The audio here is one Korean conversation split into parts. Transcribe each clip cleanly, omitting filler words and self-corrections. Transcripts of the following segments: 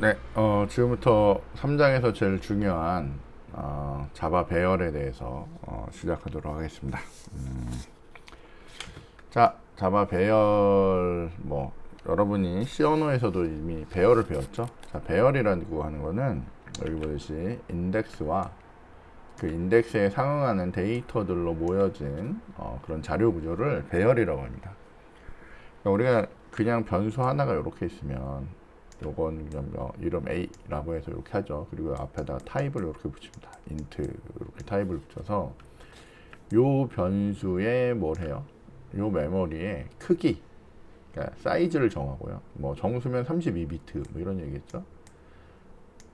네, 지금부터 3장에서 제일 중요한 자바 배열에 대해서 시작하도록 하겠습니다. 자, 자바 배열 여러분이 C 언어에서도 이미 배열을 배웠죠. 자, 배열이라고 하는 거는 여기 보듯이 인덱스와 그 인덱스에 상응하는 데이터들로 모여진 그런 자료 구조를 배열이라고 합니다. 그러니까 우리가 그냥 변수 하나가 이렇게 있으면 요건 그냥 이름 A라고 해서 이렇게 하죠. 그리고 앞에다가 타입을 이렇게 붙입니다. int 이렇게 타입을 붙여서 요 변수에 뭘 해요? 요 메모리의 크기, 그러니까 사이즈를 정하고요. 뭐 정수면 32비트 뭐 이런 얘기겠죠.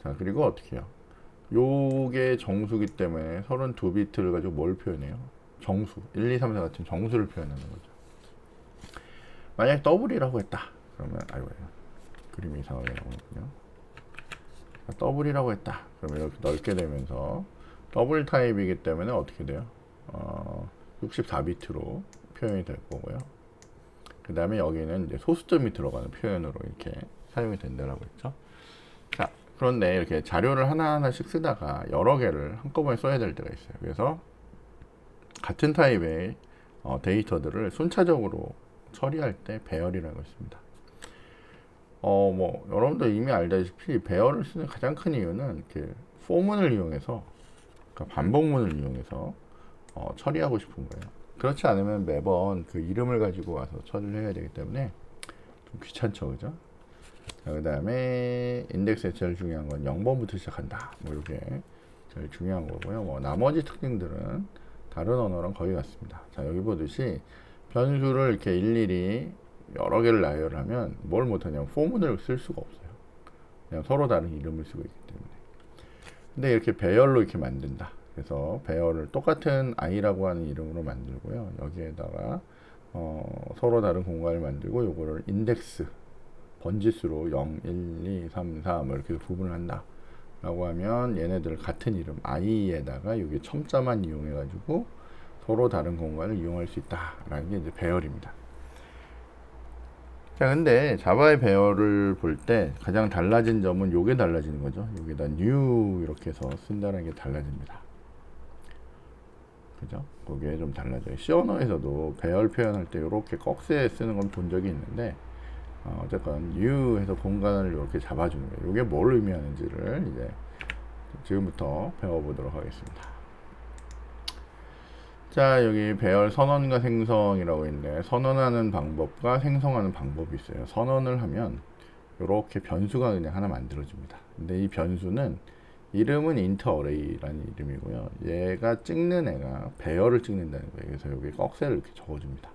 자, 그리고 어떻게 해요? 요게 정수기 때문에 32비트를 가지고 뭘 표현해요? 정수, 1, 2, 3, 4 같은 정수를 표현하는 거죠. 만약 더블이라고 했다. 그러면 아이고 그림이 이상하게 나오는군요. 더블이라고 했다. 그러면 이렇게 넓게 되면서 더블 타입이기 때문에 어떻게 돼요? 64비트로 표현이 될 거고요. 그 다음에 여기는 이제 소수점이 들어가는 표현으로 이렇게 사용이 된다라고 했죠. 자, 그런데 이렇게 자료를 하나하나씩 쓰다가 여러 개를 한꺼번에 써야 될 때가 있어요. 그래서 같은 타입의 데이터들을 순차적으로 처리할 때 배열이라고 있습니다. 여러분들 이미 알다시피 배열을 쓰는 가장 큰 이유는 이렇게 포문을 이용해서, 그러니까 반복문을 이용해서 처리하고 싶은 거예요. 그렇지 않으면 매번 그 이름을 가지고 와서 처리를 해야 되기 때문에 좀 귀찮죠, 그죠? 그 다음에 인덱스에 제일 중요한 건 0번부터 시작한다. 뭐 이게 제일 중요한 거고요. 나머지 특징들은 다른 언어랑 거의 같습니다. 자, 여기 보듯이 변수를 이렇게 일일이 여러 개를 나열을 하면 뭘 못하냐면 포문을 쓸 수가 없어요. 그냥 서로 다른 이름을 쓰고 있기 때문에. 근데 이렇게 배열로 이렇게 만든다. 그래서 배열을 똑같은 i라고 하는 이름으로 만들고요. 여기에다가 서로 다른 공간을 만들고 요거를 인덱스 번지수로 0, 1, 2, 3, 4 뭐 이렇게 구분을 한다 라고 하면 얘네들 같은 이름 i에다가 여기 첨자만 이용해 가지고 서로 다른 공간을 이용할 수 있다 라는 게 이제 배열입니다. 자, 근데 자바의 배열을 볼 때 가장 달라진 점은 요게 달라지는 거죠. 여기다 new 이렇게 해서 쓴다는 게 달라집니다. 그죠? 그게 좀 달라져요. C 언어에서도 배열 표현할 때 이렇게 꺽쇠 쓰는 건 본 적이 있는데 어쨌건 new 해서 공간을 이렇게 잡아주는 거예요. 이게 뭘 의미하는지를 이제 지금부터 배워보도록 하겠습니다. 자, 여기 배열 선언과 생성이라고 있는데 선언하는 방법과 생성하는 방법이 있어요. 선언을 하면 이렇게 변수가 그냥 하나 만들어집니다. 근데 이 변수는 이름은 int array라는 이름이고요. 얘가 찍는 애가 배열을 찍는다는 거예요. 그래서 여기 꺽쇠를 이렇게 적어줍니다.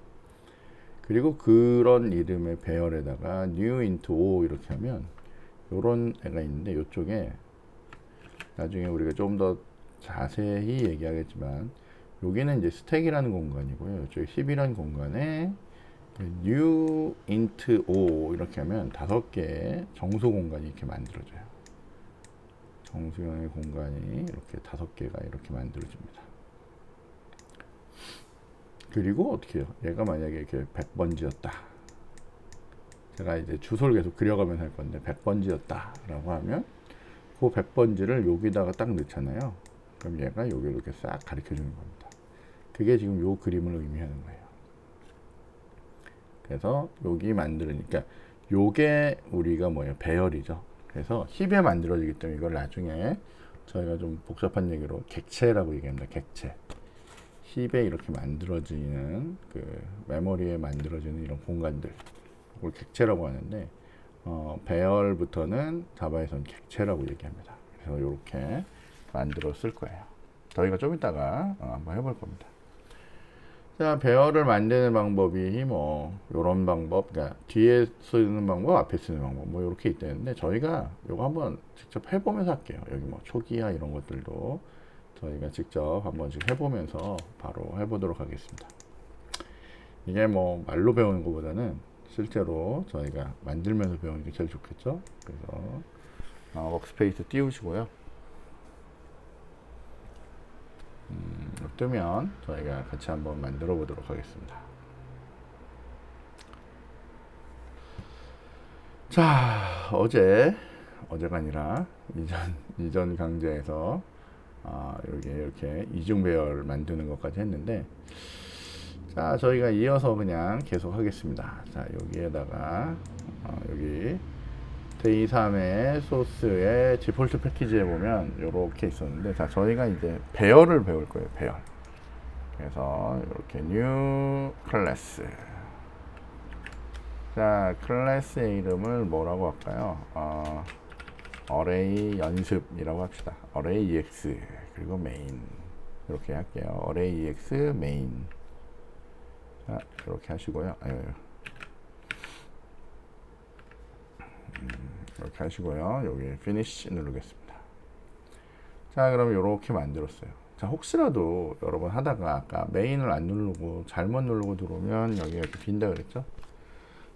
그리고 그런 이름의 배열에다가 new int o 이렇게 하면 요런 애가 있는데 이쪽에 나중에 우리가 좀 더 자세히 얘기하겠지만 여기는 이제 스택이라는 공간이고요. 이쪽에 10이라는 공간에 new int o 이렇게 하면 5개의 정수 공간이 이렇게 만들어져요. 정수형의 공간이 이렇게 5개가 이렇게 만들어집니다. 그리고 어떻게 해요? 얘가 만약에 이렇게 100번지였다. 제가 이제 주소를 계속 그려가면서 할 건데 100번지였다 라고 하면 그 100번지를 여기다가 딱 넣잖아요. 그럼 얘가 여기를 이렇게 싹 가르쳐 주는 겁니다. 그게 지금 요 그림을 의미하는 거예요. 그래서 여기 만들으니까 요게 우리가 뭐예요? 배열이죠. 그래서 힙에 만들어지기 때문에 이걸 나중에 저희가 좀 복잡한 얘기로 객체라고 얘기합니다. 객체. 힙에 이렇게 만들어지는 그 메모리에 만들어지는 이런 공간들, 그걸 객체라고 하는데 배열부터는 자바에서는 객체라고 얘기합니다. 그래서 이렇게 만들어 쓸 거예요. 저희가 좀 이따가 한번 해볼 겁니다. 자, 배열을 만드는 방법이 뭐 이런 방법, 그러니까 뒤에 쓰는 방법, 앞에 쓰는 방법 뭐 이렇게 있다는데 저희가 이거 한번 직접 해보면서 할게요. 여기 뭐 초기화 이런 것들도 저희가 직접 한 번씩 해보면서 바로 해보도록 하겠습니다. 이게 뭐 말로 배우는 것보다는 실제로 저희가 만들면서 배우는 게 제일 좋겠죠. 그래서 워크스페이스 띄우시고요. 뜨면 저희가 같이 한번 만들어 보도록 하겠습니다. 자, 어제 어제가 아니라 이전 강좌에서 이렇게 이중 배열 만드는 것까지 했는데, 자 저희가 이어서 그냥 계속 하겠습니다. 자 여기에다가 여기 데이3의 소스의 디폴트 패키지에 보면 이렇게 있었는데, 자 저희가 이제 배열을 배울 거예요. 배열. 그래서 이렇게 new 클래스. 자 클래스의 이름을 뭐라고 할까요? array 연습이라고 합시다. array ex 그리고 main 이렇게 할게요. array ex main. 자 이렇게 하시고요. 이렇게 하시고요. 여기 finish 누르겠습니다. 자 그럼 이렇게 만들었어요. 자 혹시라도 여러분 하다가 아까 메인을 안 누르고 잘못 누르고 들어오면 여기가 이렇게 빈다 그랬죠.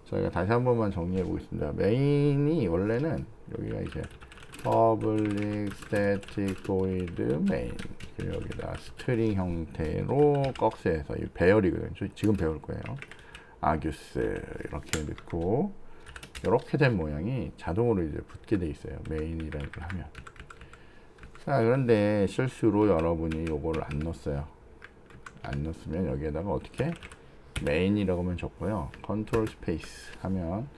저희가 다시 한 번만 정리해 보겠습니다. 메인이 원래는 여기가 이제 public static void main, 여기다 스트링 형태로 꺽쇠해서 이 배열이거든요. 지금 배울 거예요. args 이렇게 넣고 이렇게 된 모양이 자동으로 이제 붙게 돼 있어요. 메인이라는 걸 하면. 자 그런데 실수로 여러분이 요거를 안 넣었어요. 안 넣었으면 여기에다가 어떻게 메인이라고만 적고요. 컨트롤 스페이스 하면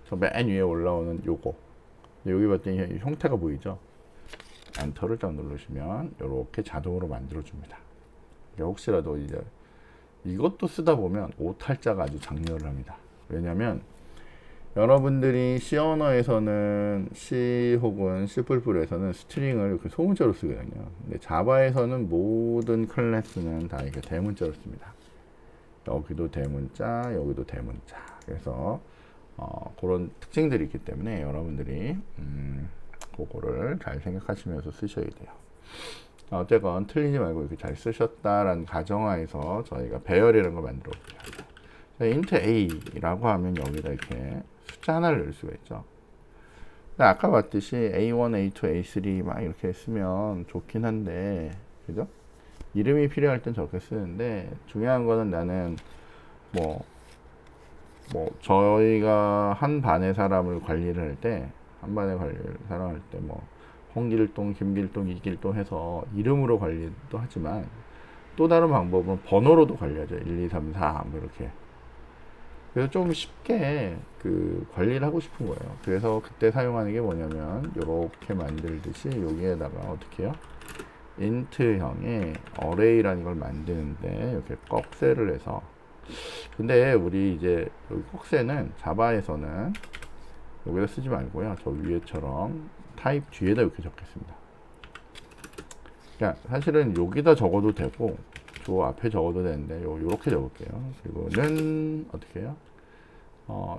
저 맨 위에 올라오는 요거, 여기 봤더니 형태가 보이죠. 엔터를 딱 누르시면 이렇게 자동으로 만들어 줍니다. 혹시라도 이제 이것도 쓰다 보면 오탈자가 아주 장렬을 합니다. 왜냐면 여러분들이 C 언어에서는 C 혹은 C++에서는 스트링을 이렇게 소문자로 쓰거든요. 근데 자바에서는 모든 클래스는 다 이렇게 대문자로 씁니다. 여기도 대문자, 여기도 대문자. 그래서 그런 특징들이 있기 때문에 여러분들이 그거를 잘 생각하시면서 쓰셔야 돼요. 어쨌건 틀리지 말고 이렇게 잘 쓰셨다라는 가정하에서 저희가 배열이라는 걸 만들어 볼게요. int a라고 하면 여기다 이렇게 숫자 하나를 넣을 수가 있죠. 근데 아까 봤듯이 a1, a2, a3 막 이렇게 쓰면 좋긴 한데, 그죠? 이름이 필요할 땐 저렇게 쓰는데, 중요한 거는 나는 뭐 저희가 한 반의 사람을 관리를 할 때, 한 반의 사람을 할 때 뭐 홍길동, 김길동, 이길동 해서 이름으로 관리도 하지만 또 다른 방법은 번호로도 관리하죠. 1, 2, 3, 4 뭐 이렇게. 그래서 좀 쉽게 그 관리를 하고 싶은 거예요. 그래서 그때 사용하는 게 뭐냐면 이렇게 만들듯이 여기에다가 어떻게 해요? int형의 array라는 걸 만드는데 이렇게 꺽쇠를 해서, 근데 우리 이제 여기 꺽쇠는 자바에서는 여기다 쓰지 말고요. 저 위에처럼 타입 뒤에다 이렇게 적겠습니다. 그러니까 사실은 여기다 적어도 되고 저 앞에 적어도 되는데 요렇게 적을게요. 그리고는 어떻게 해요?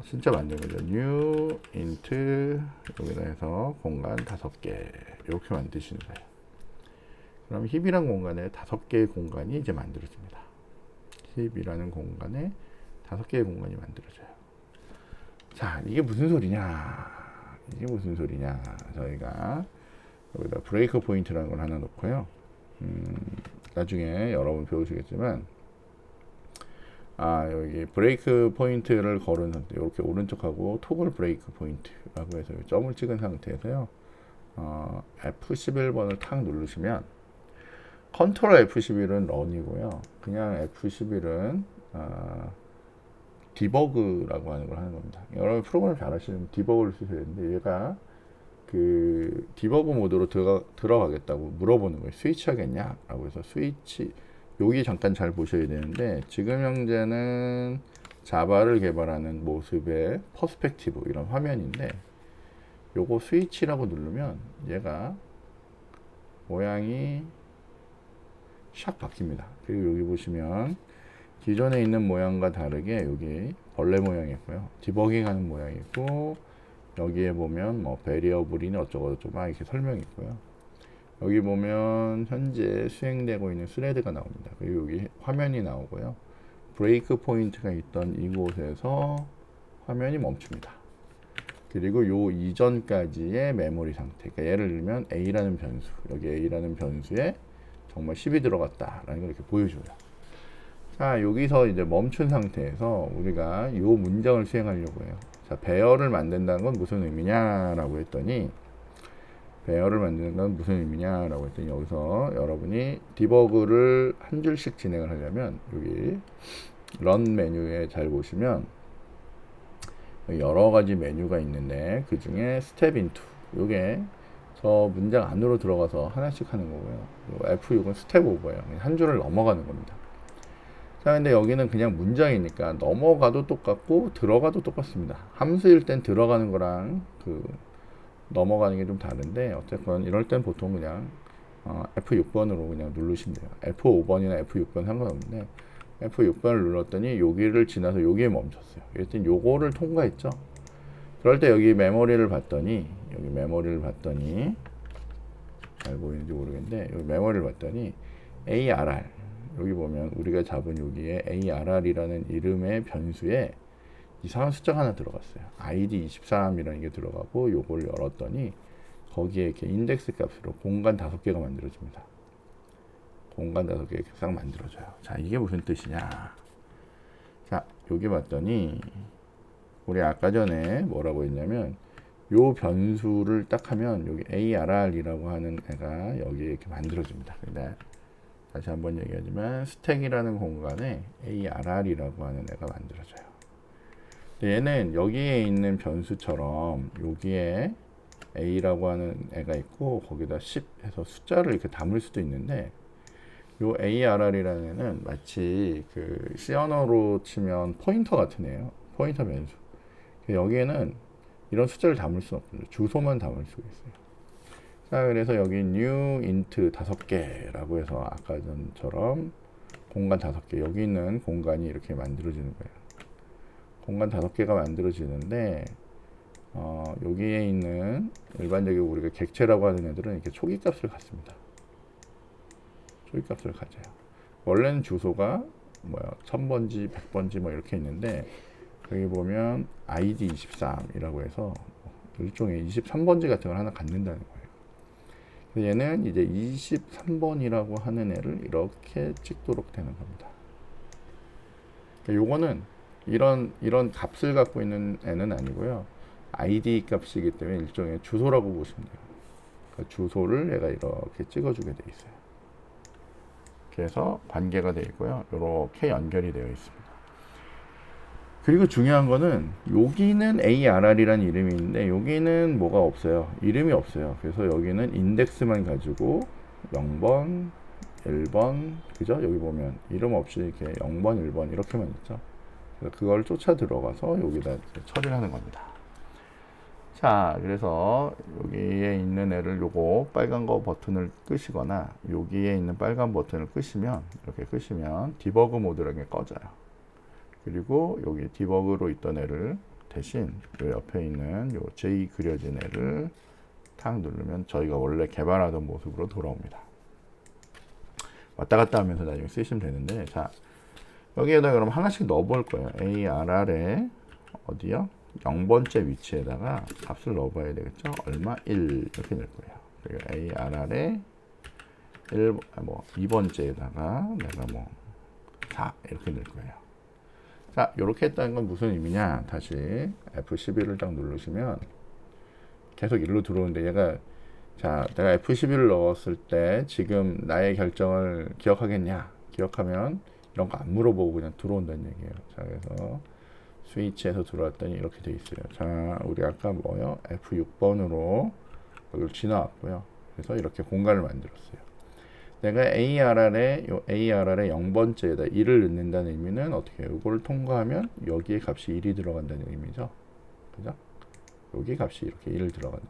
진짜 만든 거죠. new int 여기다 해서 공간 5개 이렇게 만드시는 거예요. 그럼 힙이란 공간에 5개의 공간이 이제 만들어집니다. 힙이라는 공간에 5개의 공간이 만들어져요. 자, 이게 무슨 소리냐? 이게 무슨 소리냐? 저희가 여기다 브레이크 포인트라는 걸 하나 놓고요. 나중에 여러분 배우시겠지만, 여기 브레이크 포인트를 걸은 상태, 이렇게 오른쪽하고 토글 브레이크 포인트라고 해서 점을 찍은 상태에서요. F11번을 탁 누르시면, 컨트롤 F11은 런이고요. 그냥 F11은 디버그라고 하는 걸 하는 겁니다. 여러분 프로그램 잘 하시면 디버그를 쓰셔야 되는데, 얘가 그 디버그 모드로 들어가겠다고 물어보는 거예요. 스위치 하겠냐? 라고 해서 스위치, 여기 잠깐 잘 보셔야 되는데, 지금 현재는 자바를 개발하는 모습의 퍼스펙티브 이런 화면인데, 요거 스위치라고 누르면 얘가 모양이 샥 바뀝니다. 그리고 여기 보시면 기존에 있는 모양과 다르게 여기 벌레 모양이 있고요. 디버깅 하는 모양이 있고, 여기에 보면 뭐 베리어블이니 어쩌고저쩌고 막 이렇게 설명이 있고요. 여기 보면 현재 수행되고 있는 스레드가 나옵니다. 그리고 여기 화면이 나오고요. 브레이크 포인트가 있던 이곳에서 화면이 멈춥니다. 그리고 요 이전까지의 메모리 상태, 그러니까 예를 들면 A라는 변수, 여기 A라는 변수에 정말 10이 들어갔다라는 걸 이렇게 보여줘요. 자, 여기서 이제 멈춘 상태에서 우리가 요 문장을 수행하려고 해요. 자, 배열을 만든다는 건 무슨 의미냐라고 했더니, 배열을 만드는 건 무슨 의미냐라고 했더니 여기서 여러분이 디버그를 한 줄씩 진행을 하려면 여기 런 메뉴에 잘 보시면 여러 가지 메뉴가 있는데 그 중에 스텝 인투 요게 저 문장 안으로 들어가서 하나씩 하는 거고요. F6은 스텝 오버예요. 한 줄을 넘어가는 겁니다. 자, 근데 여기는 그냥 문장이니까 넘어가도 똑같고 들어가도 똑같습니다. 함수일 땐 들어가는 거랑 그 넘어가는 게 좀 다른데 어쨌건 이럴 땐 보통 그냥 F6번으로 그냥 누르시면 돼요. F5번이나 F6번 상관없는데 F6번을 눌렀더니 여기를 지나서 여기에 멈췄어요. 그랬더니 요거를 통과했죠. 그럴 때 여기 메모리를 봤더니 잘 보이는지 모르겠는데 여기 메모리를 봤더니 ARR 여기 보면 우리가 잡은 여기에 ARR이라는 이름의 변수에 이상한 숫자가 하나 들어갔어요. ID 23이라는 게 들어가고 요걸 열었더니 거기에 이렇게 인덱스 값으로 공간 5개가 만들어집니다. 공간 5개 이렇게 싹 만들어져요. 자, 이게 무슨 뜻이냐? 자, 여기 봤더니 우리 아까 전에 뭐라고 했냐면 요 변수를 딱 하면 여기 ARR이라고 하는 애가 여기에 이렇게 만들어집니다. 근데 다시 한번 얘기하지만 스택이라는 공간에 ARR이라고 하는 애가 만들어져요. 얘는 여기에 있는 변수처럼 여기에 A라고 하는 애가 있고 거기다 10 해서 숫자를 이렇게 담을 수도 있는데 요 ARR이라는 애는 마치 그 C 언어로 치면 포인터 같은 애예요. 포인터 변수. 여기에는 이런 숫자를 담을 수는 없어요. 주소만 담을 수가 있어요. 자, 그래서 여기 new int 5개라고 해서 아까 전처럼 공간 5개 여기 있는 공간이 이렇게 만들어지는 거예요. 공간 5개가 만들어지는데 여기에 있는 일반적으로 우리가 객체라고 하는 애들은 이렇게 초기 값을 갖습니다. 초기 값을 가져요. 원래는 주소가 1000번지, 100번지 이렇게 있는데 여기 보면 ID 23이라고 해서 일종의 23번지 같은 걸 하나 갖는다는 거예요. 얘는 이제 23번이라고 하는 애를 이렇게 찍도록 되는 겁니다. 요거는 이런 값을 갖고 있는 애는 아니고요. ID 값이기 때문에 일종의 주소라고 보시면 돼요. 그러니까 주소를 얘가 이렇게 찍어주게 돼 있어요. 그래서 관계가 되어 있고요. 이렇게 연결이 되어 있습니다. 그리고 중요한 거는 여기는 ARR이라는 이름이 있는데 여기는 뭐가 없어요. 이름이 없어요. 그래서 여기는 인덱스만 가지고 0번, 1번, 그죠? 여기 보면 이름 없이 이렇게 0번, 1번 이렇게만 있죠. 그래서 그걸 쫓아 들어가서 여기다 처리를 하는 겁니다. 자, 그래서 여기에 있는 애를 요거 빨간 거 버튼을 끄시거나 여기에 있는 빨간 버튼을 끄시면 이렇게 끄시면 디버그 모드라는 게 꺼져요. 그리고 여기 디버그로 있던 애를 대신 요 옆에 있는 요 J 그려진 애를 탁 누르면 저희가 원래 개발하던 모습으로 돌아옵니다. 왔다 갔다 하면서 나중에 쓰시면 되는데, 자, 여기에다 그럼 하나씩 넣어볼 거예요. ARR에 어디요? 0번째 위치에다가 값을 넣어봐야 되겠죠? 얼마? 1 이렇게 넣을 거예요. 그리고 ARR에 2번째에다가 내가 4 이렇게 넣을 거예요. 자, 이렇게 했다는 건 무슨 의미냐? 다시 F11을 딱 누르시면 계속 일로 들어오는데 얘가 자, 내가 F11을 넣었을 때 지금 나의 결정을 기억하겠냐? 기억하면 이런 거 안 물어보고 그냥 들어온다는 얘기예요. 자, 그래서 스위치에서 들어왔더니 이렇게 돼 있어요. 자, 우리 아까 뭐요? F6번으로 여기를 지나왔고요. 그래서 이렇게 공간을 만들었어요. 내가 ARR에 0번째에다 1을 넣는다는 의미는 어떻게 해요? 이거를 통과하면 여기에 값이 1이 들어간다는 의미죠. 그죠? 여기 값이 이렇게 1 들어가는.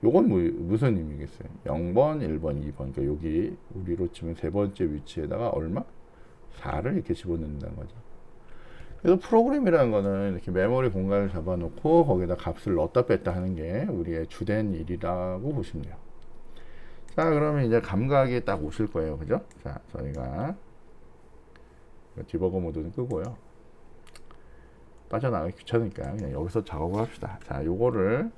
요건 무슨 의미겠어요? 0번, 1번, 2번. 그러니까 여기 우리로 치면 세 번째 위치에다가 얼마? 4를 이렇게 집어넣는다는 거죠. 그래서 프로그램이라는 거는 이렇게 메모리 공간을 잡아놓고 거기다 값을 넣었다 뺐다 하는 게 우리의 주된 일이라고 보시면 돼요. 자, 그러면 이제 감각이 딱 오실 거예요. 그죠? 자, 저희가 디버거 모드는 끄고요. 빠져나가기 귀찮으니까 그냥 여기서 작업을 합시다. 자, 요거를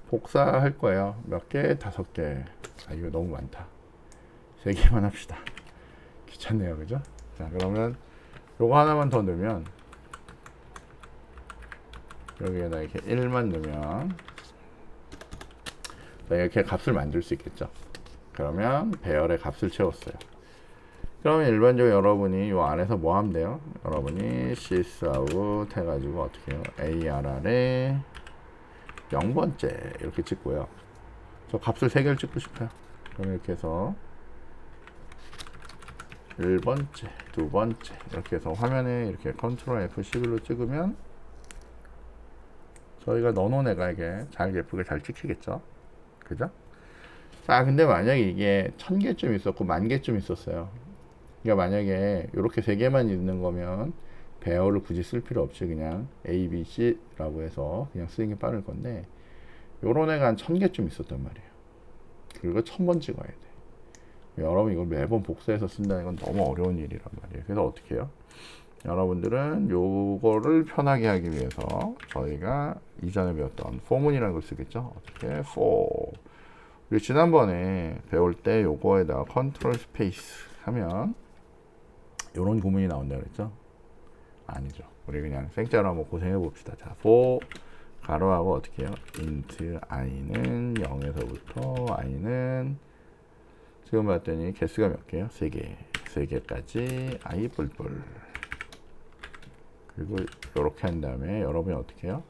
복사할 거예요. 몇 개? 5개. 아, 이거 너무 많다. 3개만 합시다. 귀찮네요. 그죠? 자, 그러면 요거 하나만 더 넣으면 여기에다 이렇게 1만 넣으면 이렇게 값을 만들 수 있겠죠. 그러면 배열의 값을 채웠어요. 그러면 일반적으로 여러분이 이 안에서 뭐 하면 돼요? 여러분이 sysout 해가지고 어떻게 해요? arr에 0번째 이렇게 찍고요. 저 값을 3개를 찍고 싶어요. 그럼 이렇게 해서 1번째, 2번째 이렇게 해서 화면에 이렇게 컨트롤 F11로 찍으면 저희가 넣어놓은 애가 이게 잘 예쁘게 잘 찍히겠죠. 그죠? 자, 근데 만약에 이게 1000개쯤 있었고 10,000개쯤 있었어요. 그러니까 만약에 이렇게 3개만 있는 거면 배열을 굳이 쓸 필요 없이 그냥 A, B, C라고 해서 그냥 쓰는 게 빠를 건데 요런 애가 한 1000개쯤 있었단 말이에요. 그리고 1000번 찍어야 돼. 여러분 이걸 매번 복사해서 쓴다는 건 너무 어려운 일이란 말이에요. 그래서 어떻게 해요? 여러분들은 요거를 편하게 하기 위해서 저희가 이전에 배웠던 for문이라는 걸 쓰겠죠. 어떻게? for. 우리 지난번에 배울 때 요거에다가 컨트롤 스페이스 하면 요런 구문이 나온다 그랬죠? 아니죠. 우리 그냥 생짜로 한번 고생해 봅시다. 자, for 가로하고 어떻게 해요? int i는 0에서부터 i는 지금 봤더니 개수가 몇 개요? 3개. 3개까지 i 뿔뿔. 그리고 이렇게 한 다음에 여러분이 어떻게 해요?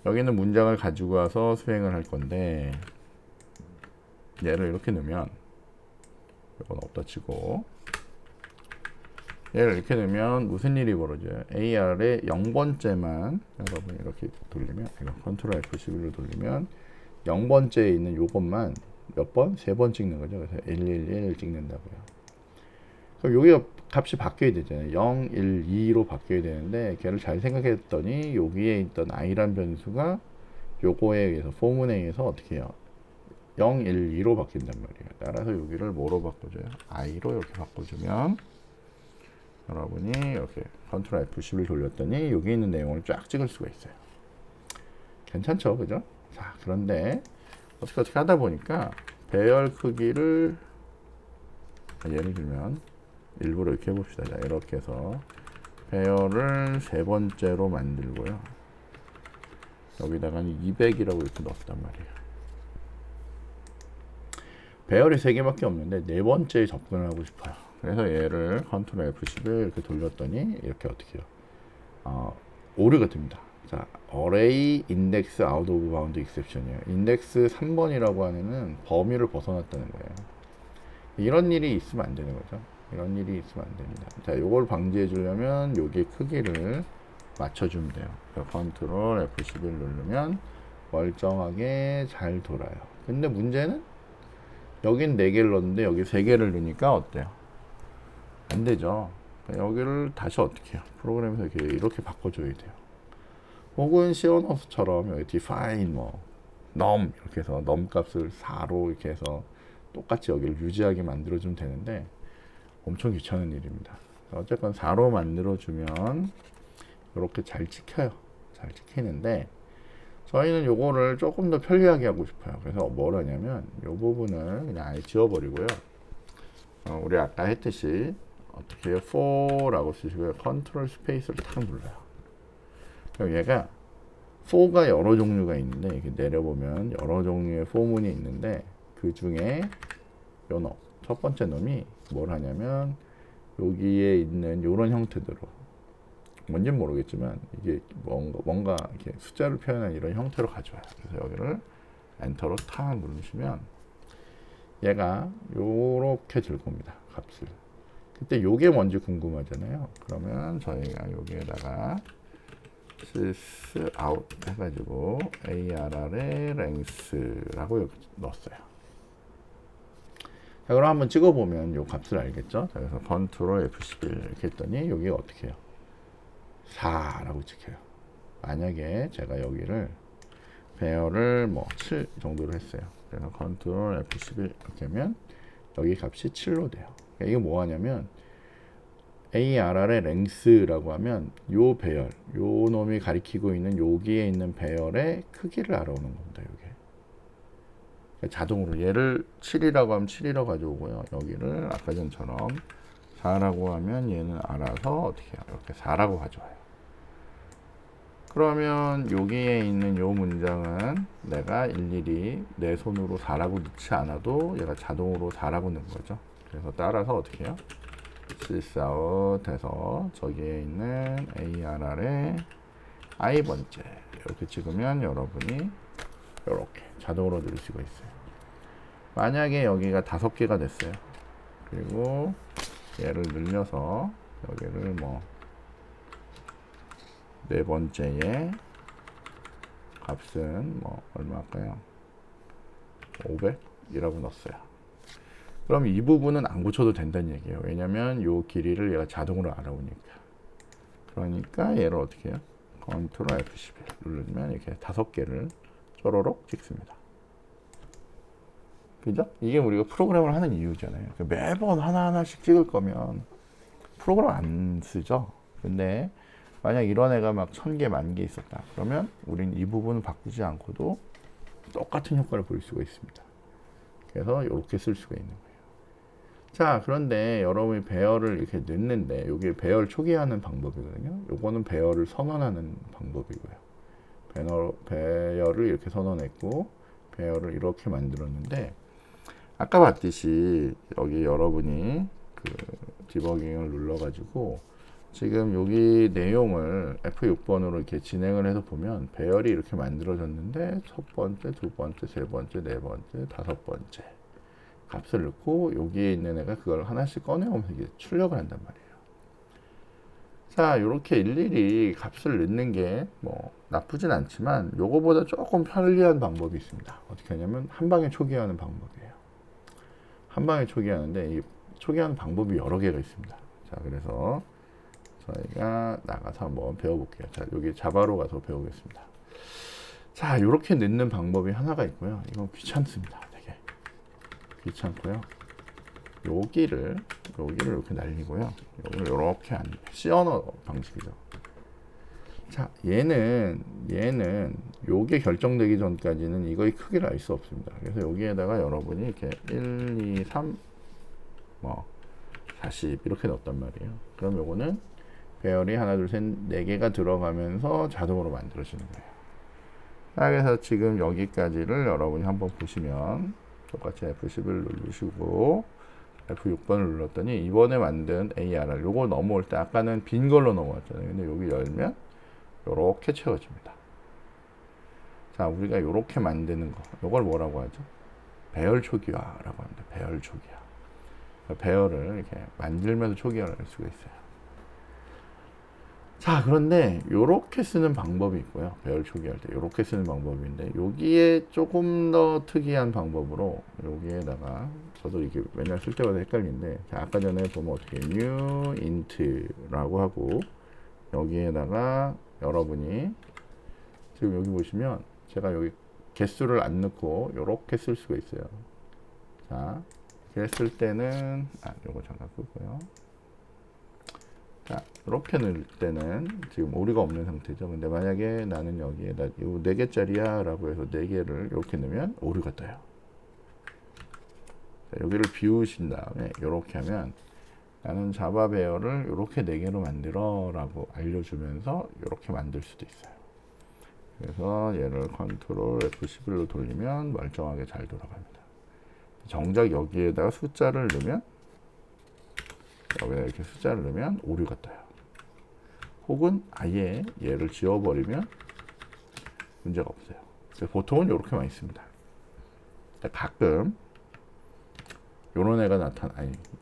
여기 있는 문장을 가지고 와서 수행을 할 건데 얘를 이렇게 넣으면 이건 없다 치고 얘를 이렇게 넣으면 무슨 일이 벌어져요? AR의 0번째만 여러분이 이렇게 돌리면 이거 컨트롤 F11로 돌리면 0번째에 있는 요것만 몇 번? 3번 찍는 거죠. 그래서 111 찍는다고요. 그럼 여기가 값이 바뀌어야 되잖아요. 0, 1, 2로 바뀌어야 되는데 걔를 잘 생각했더니 여기에 있던 i란 변수가 요거에 의해서 포문에 의해서 어떻게 해요? 0, 1, 2로 바뀐단 말이에요. 따라서 여기를 뭐로 바꿔줘요? i로 이렇게 바꿔주면 여러분이 이렇게 컨트롤 F11 돌렸더니 여기 있는 내용을 쫙 찍을 수가 있어요. 괜찮죠? 그죠? 자, 그런데 어떻게 하다 보니까 배열 크기를 예를 들면 일부러 이렇게 해봅시다. 자, 이렇게 해서 배열을 3번째로 만들고요. 여기다가는 200이라고 이렇게 넣었단 말이에요. 배열이 3개밖에 없는데 4번째에 접근을 하고 싶어요. 그래서 얘를 컨트롤 F11 이렇게 돌렸더니 이렇게 어떻게 해요? 오류가 듭니다. 자, array index out of bound exception이에요. 인덱스 3번이라고 하는 범위를 벗어났다는 거예요. 이런 일이 있으면 안 되는 거죠. 이런 일이 있으면 안 됩니다. 자, 요걸 방지해 주려면 여기 크기를 맞춰주면 돼요. 컨트롤 F11 누르면 멀쩡하게 잘 돌아요. 근데 문제는 여긴 4개를 넣었는데 여기 3개를 넣으니까 어때요? 안 되죠. 여기를 다시 어떻게 해요? 프로그램에서 이렇게 바꿔줘야 돼요. 혹은 시어너스처럼 여기 define num 이렇게 해서 num 값을 4로 이렇게 해서 똑같이 여기를 유지하게 만들어주면 되는데 엄청 귀찮은 일입니다. 어쨌건 4로 만들어주면 이렇게 잘 찍혀요. 잘 찍히는데 저희는 요거를 조금 더 편리하게 하고 싶어요. 그래서 뭘 하냐면 이 부분을 그냥 아예 지워버리고요. 우리 아까 했듯이 어떻게 해요? for라고 쓰시고요. 컨트롤 스페이스를 탁 눌러요. 그럼 얘가 for가 여러 종류가 있는데 이렇게 내려보면 여러 종류의 for문이 있는데 그 중에 요 놈, 첫 번째 놈이 뭘 하냐면 여기에 있는 이런 형태대로 뭔지는 모르겠지만 이게 뭔가 이렇게 숫자를 표현한 이런 형태로 가져와요. 그래서 여기를 엔터로 탁 누르시면 얘가 요렇게 들 겁니다. 값을. 그때 요게 뭔지 궁금하잖아요. 그러면 저희가 여기에다가 sys out 해가지고 arr의 length라고 여기 넣었어요. 자, 그럼 한번 찍어보면 요 값을 알겠죠? 자, 그래서 컨트롤 F11 이렇게 했더니 여기가 어떻게 해요? 4라고 찍혀요. 만약에 제가 여기를 배열을 7 정도로 했어요. 그래서 컨트롤 F11 이렇게 하면 여기 값이 7로 돼요. 그러니까 이게 뭐 하냐면 arr의 length라고 하면 요 배열, 요 놈이 가리키고 있는 여기에 있는 배열의 크기를 알아오는 겁니다. 요게. 그러니까 자동으로 얘를 7이라고 하면 7이라고 가져오고요. 여기를 아까 전처럼 4라고 하면 얘는 알아서 어떻게 해요? 이렇게 4라고 가져와요. 그러면 여기에 있는 요 문장은 내가 일일이 내 손으로 4라고 넣지 않아도 얘가 자동으로 4라고 넣은 거죠. 그래서 따라서 어떻게 해요? sysout 해서 저기에 있는 ARR에 i번째 이렇게 찍으면 여러분이 이렇게 자동으로 넣을 수가 있어요. 만약에 여기가 5개가 됐어요. 그리고 얘를 늘려서 여기를 뭐 네 번째에 값은 뭐 얼마 할까요? 500이라고 넣었어요. 그럼 이 부분은 안 고쳐도 된다는 얘기예요. 왜냐면 요 길이를 얘가 자동으로 알아오니까. 그러니까 얘를 어떻게 해요? 컨트롤 F11 누르면 이렇게 5개를 쪼로록 찍습니다. 그죠? 이게 우리가 프로그램을 하는 이유잖아요. 매번 하나하나씩 찍을 거면 프로그램 안 쓰죠. 근데 만약 이런 애가 막 1000개, 10,000개 있었다. 그러면 우린 이 부분을 바꾸지 않고도 똑같은 효과를 볼 수가 있습니다. 그래서 이렇게 쓸 수가 있는 거예요. 자, 그런데 여러분이 배열을 이렇게 넣는데 이게 배열 초기화하는 방법이거든요. 요거는 배열을 선언하는 방법이고요. 배열을 이렇게 선언했고 배열을 이렇게 만들었는데 아까 봤듯이 여기 여러분이 그 디버깅을 눌러가지고 지금 여기 내용을 F6번으로 이렇게 진행을 해서 보면 배열이 이렇게 만들어졌는데 첫 번째, 두 번째, 세 번째, 네 번째, 다섯 번째 값을 넣고 여기에 있는 애가 그걸 하나씩 꺼내오면서 이게 출력을 한단 말이에요. 자, 이렇게 일일이 값을 넣는 게 뭐 나쁘진 않지만 요거보다 조금 편리한 방법이 있습니다. 어떻게 하냐면 한 방에 초기화하는 방법이에요. 한 방에 초기화하는데 이 초기화하는 방법이 여러 개가 있습니다. 자, 그래서 저희가 나가서 한번 배워볼게요. 자, 여기 자바로 가서 배우겠습니다. 자, 이렇게 넣는 방법이 하나가 있고요. 이건 귀찮습니다. 되게 귀찮고요. 여기를 이렇게 날리고요. 여기를 이렇게 C 언어 방식이죠. 자, 얘는 요게 결정되기 전까지는 이거의 크기를 알 수 없습니다. 그래서 여기에다가 여러분이 이렇게 1, 2, 3, 뭐 40 이렇게 넣었단 말이에요. 그럼 요거는 배열이 하나, 둘, 셋, 4개가 들어가면서 자동으로 만들어지는 거예요. 그래서 지금 여기까지를 여러분이 한번 보시면 똑같이 F11 누르시고 F6번을 눌렀더니 이번에 만든 ARR 요거 넘어올 때 아까는 빈 걸로 넘어왔잖아요. 근데 여기 열면 요렇게 채워집니다. 자, 우리가 요렇게 만드는 거 요걸 뭐라고 하죠? 배열 초기화라고 합니다. 배열 초기화. 배열을 이렇게 만들면서 초기화를 할 수가 있어요. 자, 그런데 요렇게 쓰는 방법이 있고요. 배열 초기화할 때 요렇게 쓰는 방법인데 여기에 조금 더 특이한 방법으로 여기에다가 저도 이게 맨날 쓸 때마다 헷갈리는데 자, 아까 전에 보면 어떻게 new int라고 하고 여기에다가 여러분이 지금 여기 보시면 제가 여기 개수를 안 넣고 요렇게 쓸 수가 있어요. 자, 이렇게 쓸 때는 요거 잠깐 끄고요. 자, 이렇게 넣을 때는 지금 오류가 없는 상태죠. 근데 만약에 나는 여기에다 요 4개짜리야 라고 해서 4개를 이렇게 넣으면 오류가 떠요. 자, 여기를 비우신 다음에 이렇게 하면 나는 자바 배열을 이렇게 4개로 만들어 라고 알려주면서 이렇게 만들 수도 있어요. 그래서 얘를 컨트롤 F11로 돌리면 멀쩡하게 잘 돌아갑니다. 정작 여기에다가 숫자를 넣으면 여기다 이렇게 숫자를 넣으면 오류가 떠요. 혹은 아예 얘를 지워버리면 문제가 없어요. 그래서 보통은 이렇게 많이 씁니다. 가끔 요런 애가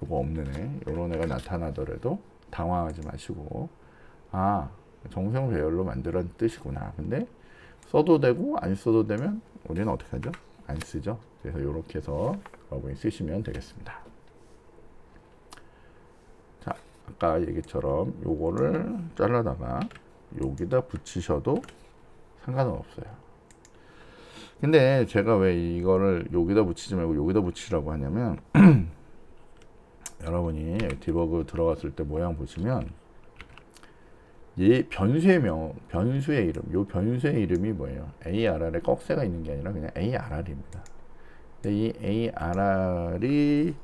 요거 없는 애, 요런 애가 나타나더라도 당황하지 마시고 정수형 배열로 만들었는 뜻이구나. 근데 써도 되고 안 써도 되면 우리는 어떻게 하죠? 안 쓰죠. 그래서 이렇게 해서 여러분이 쓰시면 되겠습니다. 자, 아까 얘기처럼 요거를 잘라다가 여기다 붙이셔도 상관은 없어요. 근데 제가 왜 이거를 여기다 붙이지 말고 여기다 붙이라고 하냐면 여러분이 디버그 들어갔을 때 모양 보시면 이 변수의 이름, 요 변수의 이름이 뭐예요? ARR에 꺽쇠가 있는 게 아니라 그냥 ARR입니다. 근데 이 ARR이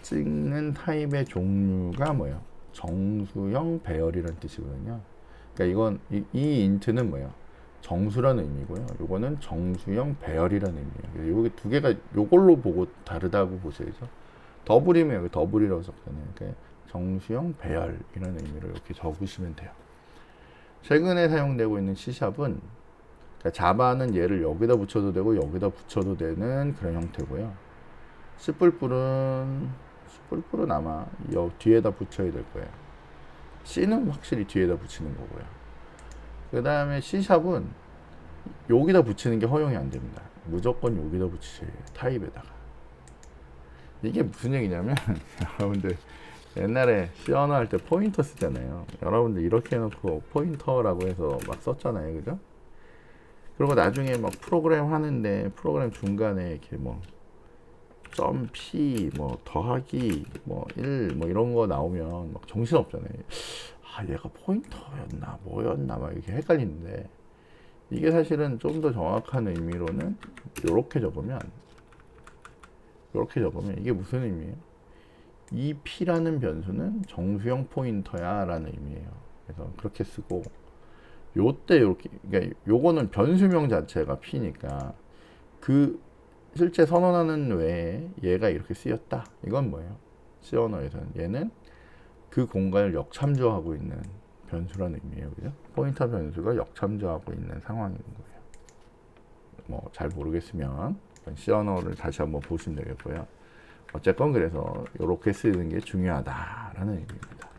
찍는 타입의 종류가 뭐예요? 정수형 배열이라는 뜻이거든요. 그러니까 이 int는 뭐예요? 정수라는 의미고요. 요거는 정수형 배열이라는 의미예요. 요게 두 개가 요걸로 보고 다르다고 보셔야죠. 더블이면 여기 더블이라고 썼잖아요. 그러니까 정수형 배열이라는 의미로 이렇게 적으시면 돼요. 최근에 사용되고 있는 C샵은 그러니까 자바는 얘를 여기다 붙여도 되고 여기다 붙여도 되는 그런 형태고요. C++은 아마 뒤에다 붙여야 될 거예요. C는 확실히 뒤에다 붙이는 거고요. 그 다음에 C샵은 여기다 붙이는 게 허용이 안 됩니다. 무조건 여기다 붙이셔야 해요. 타입에다가. 이게 무슨 얘기냐면 여러분들 옛날에 C 언어 할 때 포인터 쓰잖아요. 여러분들 이렇게 해놓고 포인터라고 해서 막 썼잖아요. 그죠? 그리고 나중에 막 프로그램 하는데 프로그램 중간에 이렇게 뭐 점 P 뭐 더하기 뭐 1 뭐 이런 거 나오면 막 정신 없잖아요. 아 얘가 포인터였나 뭐였나 막 이렇게 헷갈리는데 이게 사실은 좀 더 정확한 의미로는 이렇게 적으면 이게 무슨 의미예요? 이 P라는 변수는 정수형 포인터야 라는 의미예요. 그래서 그렇게 쓰고 요때 이렇게 그러니까 요거는 변수명 자체가 P니까 그 실제 선언하는 외에 얘가 이렇게 쓰였다. 이건 뭐예요? C 언어에서는 얘는 그 공간을 역참조하고 있는 변수라는 의미예요. 그죠? 포인터 변수가 역참조하고 있는 상황인 거예요. 뭐 잘 모르겠으면 C 언어를 다시 한번 보시면 되겠고요. 어쨌건 그래서 이렇게 쓰는 게 중요하다라는 의미입니다.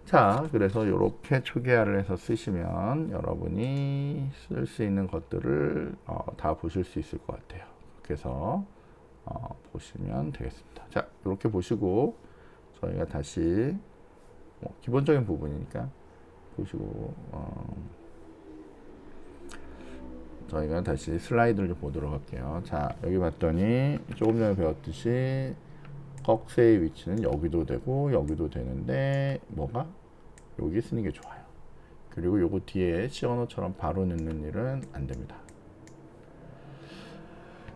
자, 그래서 이렇게 초기화를 해서 쓰시면 여러분이 쓸 수 있는 것들을 다 보실 수 있을 것 같아요. 그래서 보시면 되겠습니다. 자, 이렇게 보시고 저희가 다시 기본적인 부분이니까 보시고 저희가 다시 슬라이드를 좀 보도록 할게요. 자, 여기 봤더니 조금 전에 배웠듯이 꺽쇠의 위치는 여기도 되고 여기도 되는데 뭐가? 여기 쓰는 게 좋아요. 그리고 요거 뒤에 C 언어처럼 바로 넣는 일은 안 됩니다.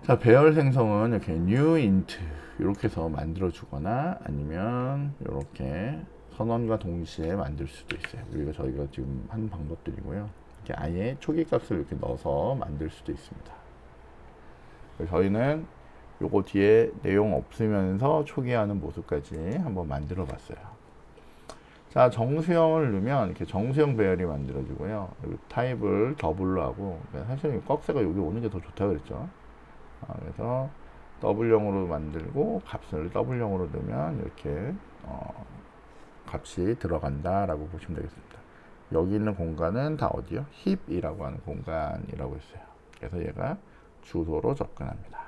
자, 배열 생성은 이렇게 new int 이렇게 해서 만들어 주거나 아니면 이렇게 선언과 동시에 만들 수도 있어요. 저희가 지금 한 방법들이고요. 이렇게 아예 초기 값을 이렇게 넣어서 만들 수도 있습니다. 저희는 요거 뒤에 내용 없으면서 초기화하는 모습까지 한번 만들어 봤어요. 자, 정수형을 넣으면 이렇게 정수형 배열이 만들어지고요. 그리고 타입을 더블로 하고, 사실 꺽쇠가 여기 오는 게 더 좋다 그랬죠. 그래서 더블형으로 만들고 값을 더블형으로 넣으면 이렇게 값이 들어간다라고 보시면 되겠습니다. 여기 있는 공간은 다 어디요? 힙이라고 하는 공간이라고 했어요. 그래서 얘가 주소로 접근합니다.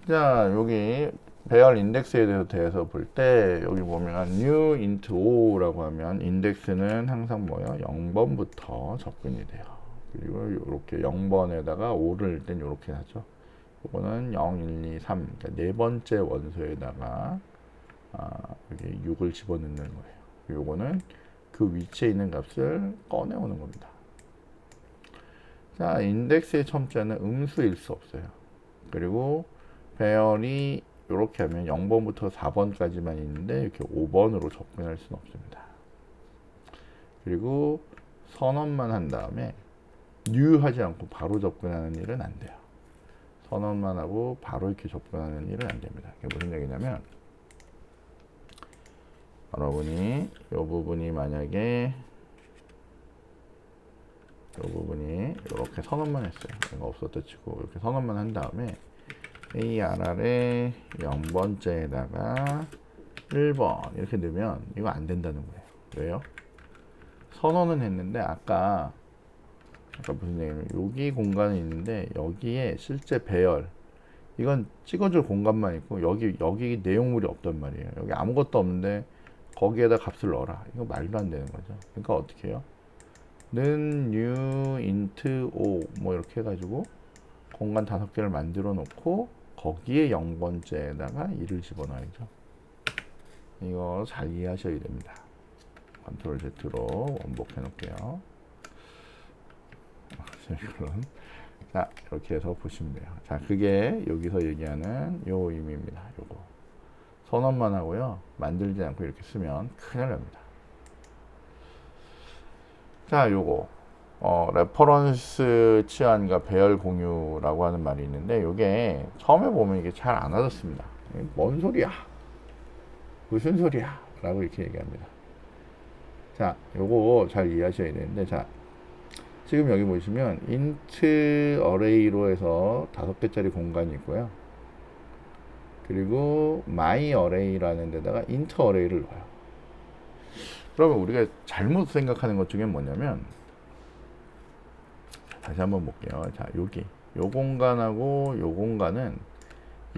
자, 여기 배열 인덱스에 대해서 볼 때 여기 보면 new int o라고 하면 인덱스는 항상 뭐예요? 0번부터 접근이 돼요. 그리고 이렇게 0번에다가 5를 넣을 땐 이렇게 하죠. 이거는 0, 1, 2, 3 그러니까 네 번째 원소에다가 여기 6을 집어넣는 거예요. 요거는 그 위치에 있는 값을 꺼내오는 겁니다. 자, 인덱스의 첨자는 음수일 수 없어요. 그리고 배열이 이렇게 하면 0번부터 4번까지만 있는데 이렇게 5번으로 접근할 수는 없습니다. 그리고 선언만 한 다음에 new 하지 않고 바로 접근하는 일은 안 돼요. 선언만 하고 바로 이렇게 접근하는 일은 안 됩니다. 이게 무슨 얘기냐면 여러분이 이 부분이 만약에 이 부분이 이렇게 선언만 했어요. 이거 없었다 치고 이렇게 선언만 한 다음에 ARR에 0번째에다가 1번 이렇게 넣으면 이거 안 된다는 거예요. 왜요? 선언은 했는데 아까 무슨 얘기냐면 여기 공간이 있는데 여기에 실제 배열 이건 찍어줄 공간만 있고 여기 내용물이 없단 말이에요. 여기 아무것도 없는데 거기에다 값을 넣어라. 이거 말도 안 되는 거죠. 그러니까 어떻게 해요? 는 new int o 뭐 이렇게 해가지고 공간 5개를 만들어 놓고 거기에 0번째에다가 2를 집어넣어야죠. 이거 잘 이해하셔야 됩니다. 컨트롤 Z로 원복해 놓을게요. 자, 이렇게 해서 보시면 돼요. 자, 그게 여기서 얘기하는 요 의미입니다. 요거. 선언만 하고요. 만들지 않고 이렇게 쓰면 큰일 납니다. 자, 요거 레퍼런스 치환과 배열 공유라고 하는 말이 있는데 요게 처음에 보면 이게 잘 안 와닿습니다. 뭔 소리야? 무슨 소리야? 라고 이렇게 얘기합니다. 자, 요거 잘 이해하셔야 되는데, 자, 지금 여기 보시면 int array로 해서 5개짜리 공간이 있고요. 그리고 my array라는 데다가 int array를 넣어요. 그러면 우리가 잘못 생각하는 것 중에 뭐냐면, 다시 한번 볼게요. 자, 여기 요 공간하고 요 공간은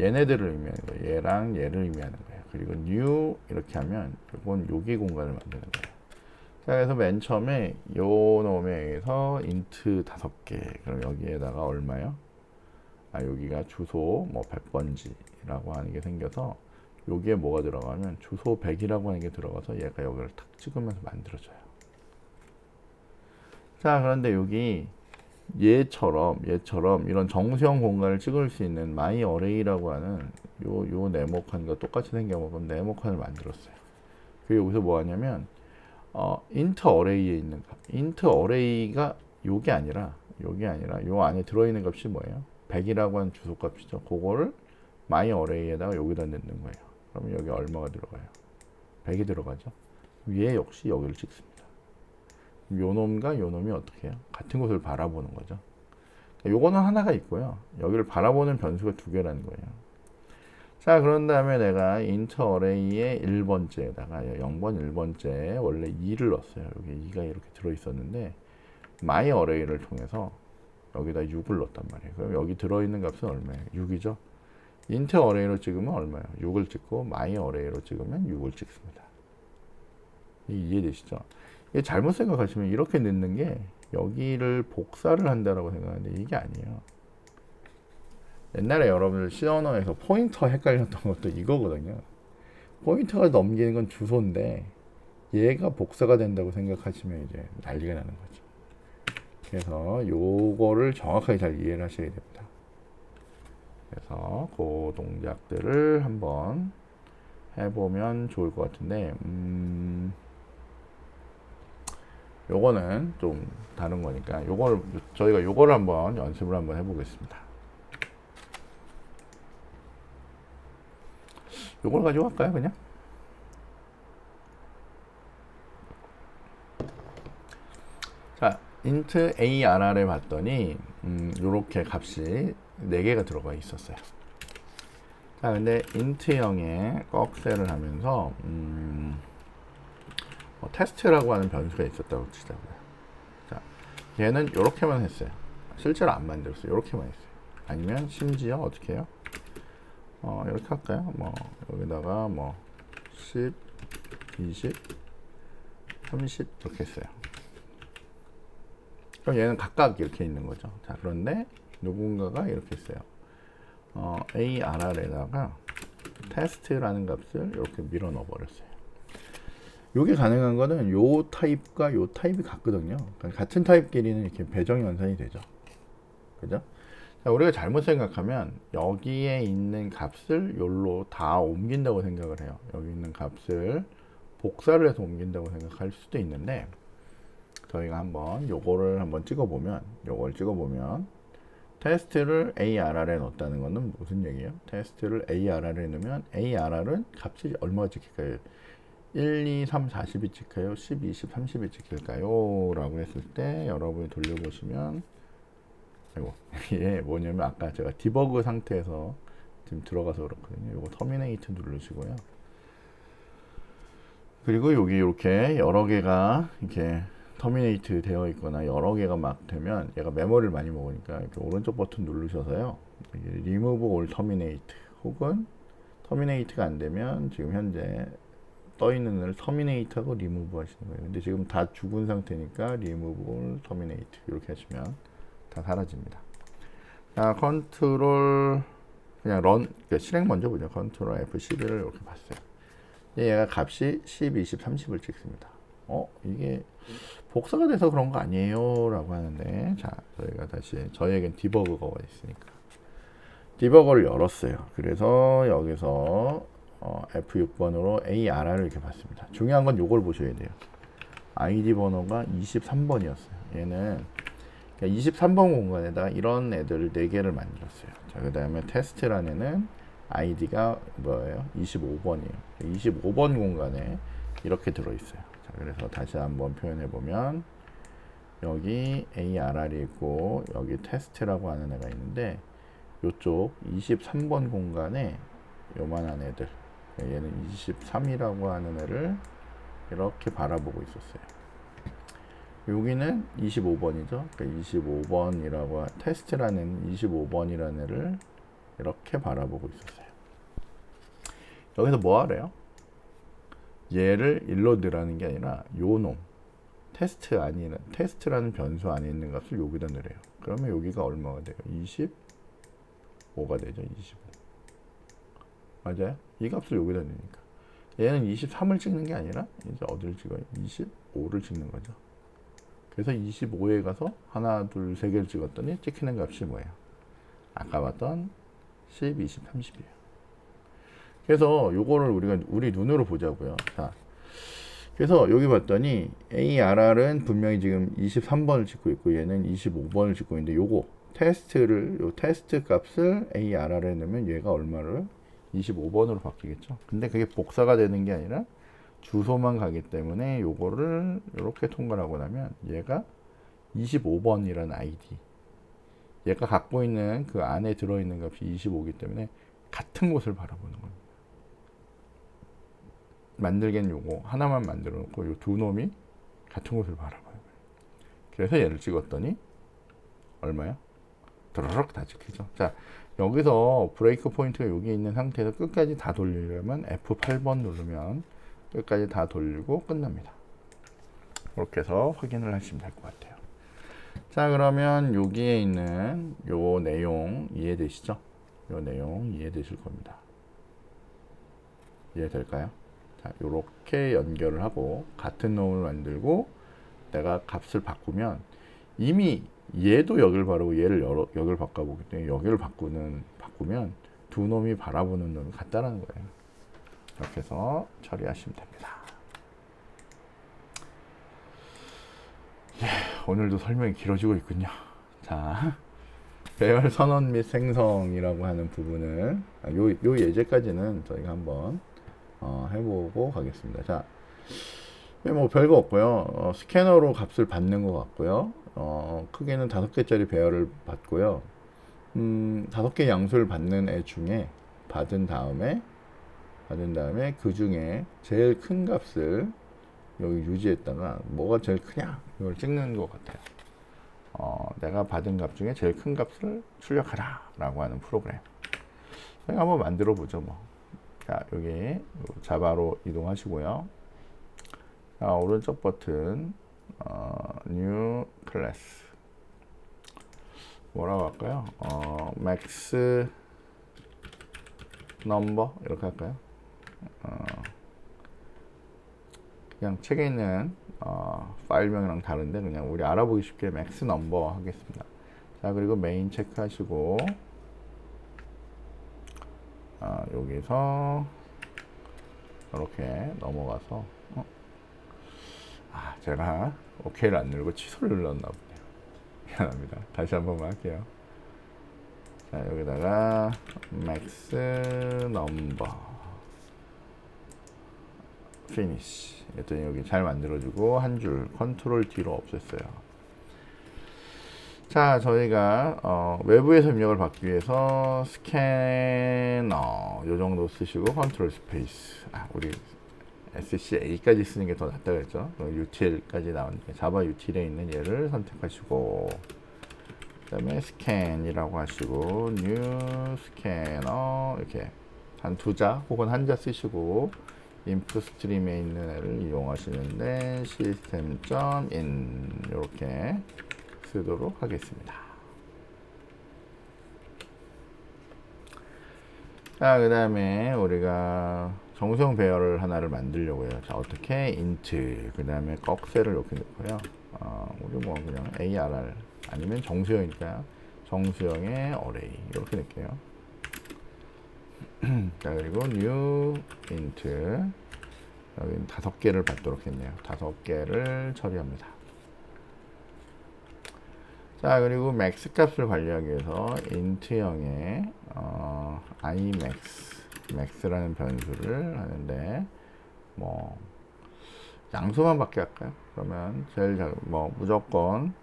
얘네들을 의미하는 거예요. 얘랑 얘를 의미하는 거예요. 그리고 new 이렇게 하면 이건 여기 공간을 만드는 거예요. 자, 그래서 맨 처음에 요 놈에 의해서 int 5개. 그럼 여기에다가 얼마요? 여기가 주소 뭐 100번지라고 하는 게 생겨서 여기에 뭐가 들어가면 주소 100이라고 하는 게 들어가서 얘가 여기를 탁 찍으면서 만들어져요. 자, 그런데 여기 얘처럼 이런 정수형 공간을 찍을 수 있는 my array라고 하는 요 네모칸과 똑같이 생겨먹은 네모칸을 만들었어요. 그 여기서 뭐 하냐면 int array에 있는 값, int array가 요게 아니라 요 안에 들어있는 값이 뭐예요? 100이라고 하는 주소 값이죠. 그거를 my array에다가 여기다 넣는 거예요. 그러면 여기 얼마가 들어가요? 100이 들어가죠. 얘 역시 여기를 찍습니다. 요 놈과 요 놈이 어떻게 해요? 같은 곳을 바라보는 거죠. 요거는 하나가 있고요. 여기를 바라보는 변수가 2개라는 거예요. 자, 그런 다음에 내가 int array의 1번째에다가 0번 1번째에 원래 2를 넣었어요. 여기 2가 이렇게 들어있었는데 my array를 통해서 여기다 6을 넣었단 말이에요. 그럼 여기 들어있는 값은 얼마예요? 6이죠. int array로 찍으면 얼마예요? 6을 찍고 my array로 찍으면 6을 찍습니다. 이해되시죠? 이게 잘못 생각하시면 이렇게 넣는 게 여기를 복사를 한다라고 생각하는데 이게 아니에요. 옛날에 여러분들 C 언어에서 포인터 헷갈렸던 것도 이거거든요. 포인터가 넘기는 건 주소인데 얘가 복사가 된다고 생각하시면 이제 난리가 나는 거죠. 그래서 요거를 정확하게 잘 이해를 하셔야 됩니다. 그래서 그 동작들을 한번 해보면 좋을 것 같은데 요거는 좀 다른 거니까 저희가 요거를 한번 연습을 한번 해보겠습니다. 요걸 가지고 할까요, 그냥? 자, int arr에 봤더니 요렇게 값이 4개가 들어가 있었어요. 자, 근데 int형에 꺽쇠를 하면서 테스트라고 하는 변수가 있었다고 치자고요. 자, 얘는 이렇게만 했어요. 실제로 안 만들었어요. 이렇게만 했어요. 아니면 심지어 어떻게 해요? 이렇게 할까요? 뭐 여기다가 뭐 10, 20, 30 이렇게 했어요. 그럼 얘는 각각 이렇게 있는 거죠. 자, 그런데 누군가가 이렇게 했어요. arr에다가 테스트라는 값을 이렇게 밀어 넣어 버렸어요. 요게 가능한 거는 요 타입과 요 타입이 같거든요. 그러니까 같은 타입끼리는 이렇게 배정이 연산이 되죠. 그죠? 자, 우리가 잘못 생각하면 여기에 있는 값을 요로 다 옮긴다고 생각을 해요. 여기 있는 값을 복사를 해서 옮긴다고 생각할 수도 있는데 저희가 한번 요거를 한번 찍어보면 테스트를 arr에 넣었다는 것은 무슨 얘기예요? 테스트를 arr에 넣으면 ar은 값이 얼마가 찍힐까요? 1, 2, 3, 40이 찍혀요? 10, 20, 30이 찍힐까요? 라고 했을 때 여러분이 돌려보시면 이게 뭐냐면 아까 제가 디버그 상태에서 지금 들어가서 그렇거든요. 이거 터미네이트 누르시고요. 그리고 여기 이렇게 여러 개가 이렇게 터미네이트 되어 있거나 여러 개가 막 되면 얘가 메모리를 많이 먹으니까 이렇게 오른쪽 버튼 누르셔서요. remove all terminate 혹은 터미네이트가 안 되면 지금 현재 떠 있는 애를 터미네이트 하고 리무브 하시는 거예요. 근데 지금 다 죽은 상태니까 remove all terminate 이렇게 하시면 다 사라집니다. 자, 컨트롤 그냥 런 그러니까 실행 먼저 보죠. 컨트롤 F11을 이렇게 봤어요. 얘가 값이 10, 20, 30을 찍습니다. 이게 복사가 돼서 그런 거 아니에요? 라고 하는데 자, 저희가 다시 저희에겐 디버거가 있으니까 디버거를 열었어요. 그래서 여기서 F6번으로 arr를 이렇게 봤습니다. 중요한 건 요걸 보셔야 돼요. 아이디 번호가 23번이었어요. 얘는 23번 공간에다가 이런 애들 4개를 만들었어요. 자, 그 다음에 테스트라는 애는 아이디가 뭐예요? 25번이에요. 25번 공간에 이렇게 들어있어요. 자, 그래서 다시 한번 표현해 보면 여기 ARR이 있고 여기 테스트라고 하는 애가 있는데 이쪽 23번 공간에 요만한 애들, 얘는 23이라고 하는 애를 이렇게 바라보고 있었어요. 여기는 25번이죠. 그러니까 25번이라고 테스트라는 25번이라는 애를 이렇게 바라보고 있었어요. 여기서 뭐 하래요? 얘를 일로 넣으라는 게 아니라 요놈 테스트라는 변수 안에 있는 값을 여기다 넣으래요. 그러면 여기가 얼마가 돼요? 25가 되죠. 25. 맞아요? 이 값을 여기다 넣으니까. 얘는 23을 찍는 게 아니라 이제 어디를 찍어요? 25를 찍는 거죠. 그래서 25에 가서 하나, 둘, 세 개를 찍었더니 찍히는 값이 뭐예요? 아까 봤던 10, 20, 30이에요. 그래서 요거를 우리 눈으로 보자고요. 자, 그래서 여기 봤더니 ARR은 분명히 지금 23번을 찍고 있고 얘는 25번을 찍고 있는데 요 테스트 값을 ARR에 넣으면 얘가 얼마를 25번으로 바뀌겠죠. 근데 그게 복사가 되는 게 아니라 주소만 가기 때문에 요거를 이렇게 통과를 하고 나면 얘가 25번이라는 아이디, 얘가 갖고 있는 그 안에 들어있는 값이 25이기 때문에 같은 곳을 바라보는 겁니다. 만들기엔 요거 하나만 만들어 놓고 요 두 놈이 같은 곳을 바라봐요. 그래서 얘를 찍었더니 얼마야? 드르륵 다 찍히죠. 자, 여기서 브레이크 포인트가 여기 있는 상태에서 끝까지 다 돌리려면 F8번 누르면 끝까지 다 돌리고 끝납니다. 그렇게 해서 확인을 하시면 될 것 같아요. 자, 그러면 여기에 있는 요 내용 이해되시죠? 요 내용 이해되실 겁니다. 이해될까요? 자, 요렇게 연결을 하고 같은 놈을 만들고 내가 값을 바꾸면 이미 얘도 여기를 바르고 얘를 여기를 바꿔보기 때문에 여기를 바꾸면 두 놈이 바라보는 놈이 같다라는 거예요. 이렇게 해서 처리하시면 됩니다. 예, 오늘도 설명이 길어지고 있군요. 자, 배열 선언 및 생성이라고 하는 부분을 요 예제까지는 저희가 한번 해보고 가겠습니다. 자, 뭐 별거 없고요. 스캐너로 값을 받는 것 같고요. 크기는 5개짜리 배열을 받고요. 5개 양수를 받는 애 중에 받은 다음에 그 중에 제일 큰 값을 여기 유지했다가 뭐가 제일 크냐 이걸 찍는 것 같아요. 내가 받은 값 중에 제일 큰 값을 출력하라 라고 하는 프로그램. 저희가 한번 만들어 보죠. 뭐. 자, 여기 자바로 이동하시고요. 자, 오른쪽 버튼 New Class 뭐라고 할까요? Max Number 이렇게 할까요? 그냥 책에 있는 파일명이랑 다른데 그냥 우리 알아보기 쉽게 Max Number 하겠습니다. 자, 그리고 메인 체크하시고 여기서 이렇게 넘어가서 제가 OK를 안 누르고 취소를 눌렀나 보네요. 미안합니다. 다시 한 번만 할게요. 자, 여기다가 max number finish 했더니 여기 잘 만들어주고 한 줄 컨트롤 D로 없앴어요. 자, 저희가 외부에서 입력을 받기 위해서 스캐너 요 정도 쓰시고 컨트롤 스페이스. 우리 SCA까지 쓰는 게 더 낫다 그랬죠. UTL까지 나오니까 자바 UTL에 있는 얘를 선택하시고 그다음에 스캔이라고 하시고 뉴 스캐너 이렇게 한 2자 혹은 1자 쓰시고 인풋 스트림에 있는 애를 이용하시는데 system.in 이렇게 쓰도록 하겠습니다. 자, 그 다음에 우리가 정수형 배열을 하나를 만들려고 해요. 자, 어떻게? int 그 다음에 꺽쇠를 이렇게 넣고요. 우리 뭐 그냥 ARR 아니면 정수형이니까 정수형의 array 이렇게 넣을게요. 자, 그리고 new int 여기는 5개를 받도록 했네요. 5개를 처리합니다. 자, 그리고 max 값을 관리하기 위해서 int형의 max라는 변수를 하는데 뭐 양수만 받게 할까요? 그러면 무조건